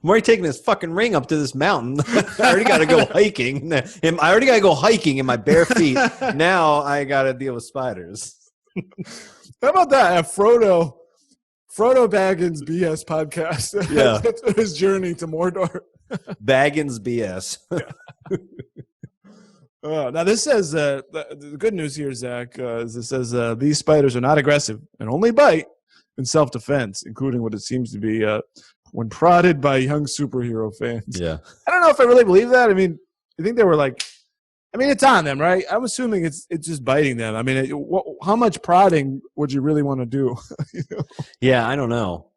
I'm already taking this fucking ring up to this mountain. I already got to go hiking. I already got to go hiking in my bare feet. Now I got to deal with spiders. How about that? Frodo Baggins BS podcast. Yeah. That's his journey to Mordor. Baggins BS. Now this says the good news here, Zach, is it says these spiders are not aggressive and only bite in self-defense, including what it seems to be when prodded by young superhero fans. Yeah. I don't know if I really believe that. I mean, I think they were like, I mean, it's on them, right? I'm assuming it's just biting them. I mean, how much prodding would you really want to do? You know? Yeah, I don't know.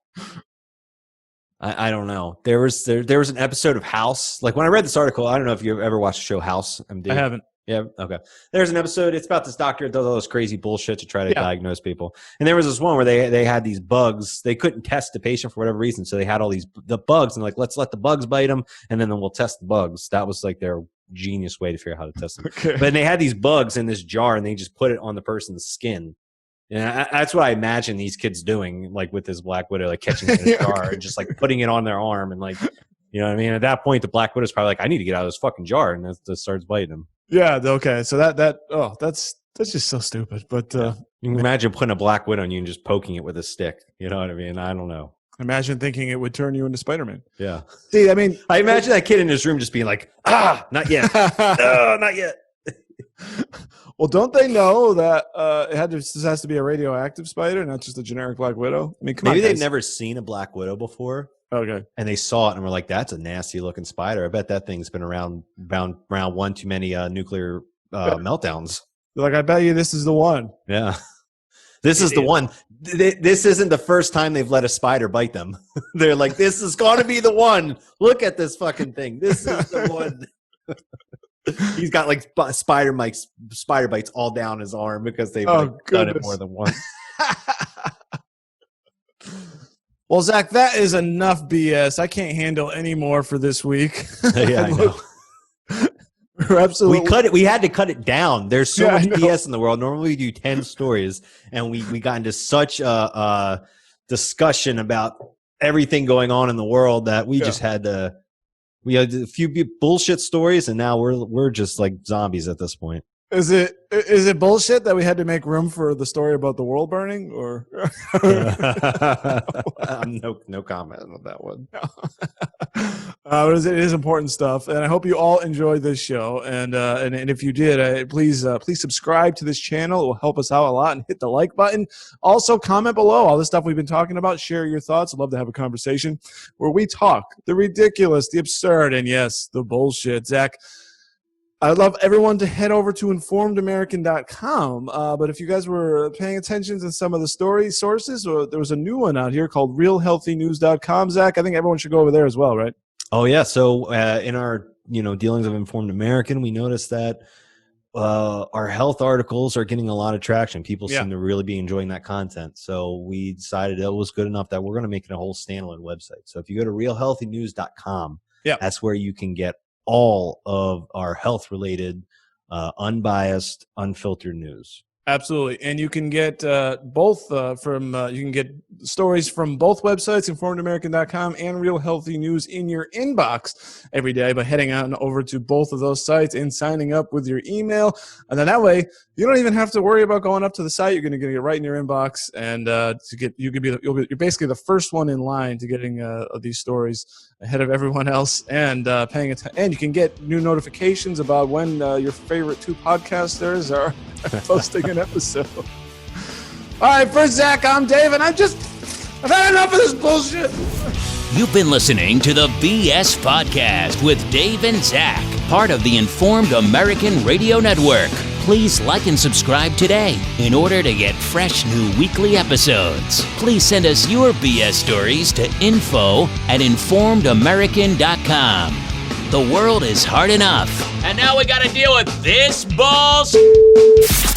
I don't know. There was an episode of House. Like when I read this article, I don't know if you've ever watched the show House. I haven't. Yeah. Okay. There's an episode. It's about this doctor that does all this crazy bullshit to try to diagnose people. And there was this one where they had these bugs. They couldn't test the patient for whatever reason, so they had all the bugs and like, let's let the bugs bite them, and then we'll test the bugs. That was like their genius way to figure out how to test them. Okay. But they had these bugs in this jar, and they just put it on the person's skin. And that's what I imagine these kids doing, like with this black widow, like catching it in a jar and just like putting it on their arm, and like, you know what I mean? At that point, the black widow's probably like, I need to get out of this fucking jar, and that starts biting them. Yeah. Okay. So that's just so stupid. But you can imagine putting a black widow on you and just poking it with a stick. You know what I mean? I don't know. Imagine thinking it would turn you into Spider-Man. Yeah. See, I mean, I imagine that kid in his room just being like, not yet. No, not yet. Well, don't they know that this has to be a radioactive spider, not just a generic black widow? I mean, maybe they've never seen a black widow before. Okay. And they saw it and were like, that's a nasty looking spider. I bet that thing's been around one too many nuclear meltdowns. They're like, I bet you this is the one. Yeah. This is the one. This isn't the first time they've let a spider bite them. They're like, this is going to be the one. Look at this fucking thing. This is the one. He's got like spider bites all down his arm because they've done it more than once. Well, Zach, that is enough BS. I can't handle any more for this week. Yeah, I know. Absolutely. We had to cut it down. There's so much BS in the world. Normally we do 10 stories, and we got into such a discussion about everything going on in the world that we just had to. We had a few bullshit stories, and now we're just like zombies at this point. Is it bullshit that we had to make room for the story about the world burning, or no comment on that one. It is important stuff, and I hope you all enjoyed this show. And if you did, please subscribe to this channel. It will help us out a lot, and hit the like button. Also, comment below all the stuff we've been talking about. Share your thoughts. I'd love to have a conversation where we talk the ridiculous, the absurd, and yes, the bullshit. Zach, I'd love everyone to head over to informedamerican.com. But if you guys were paying attention to some of the story sources, there was a new one out here called realhealthynews.com. Zach, I think everyone should go over there as well, right? Oh, yeah. So in our dealings of Informed American, we noticed that our health articles are getting a lot of traction. People seem to really be enjoying that content. So we decided it was good enough that we're going to make it a whole standalone website. So if you go to realhealthynews.com, that's where you can get all of our health-related, unbiased, unfiltered news. Absolutely, and you can get both from you can get stories from both websites, informedamerican.com and Real Healthy News, in your inbox every day by heading on over to both of those sites and signing up with your email. And then that way, you don't even have to worry about going up to the site. You're going to get it right in your inbox, and you're basically the first one in line to getting these stories ahead of everyone else, and paying attention. And you can get new notifications about when your favorite two podcasters are posting an episode. All right, for Zach, I'm Dave, and I've had enough of this bullshit. You've been listening to the BS Podcast with Dave and Zach, part of the Informed American Radio Network. Please like and subscribe today in order to get fresh new weekly episodes. Please send us your BS stories to info@informedamerican.com. The world is hard enough, and now we gotta deal with this bullshit.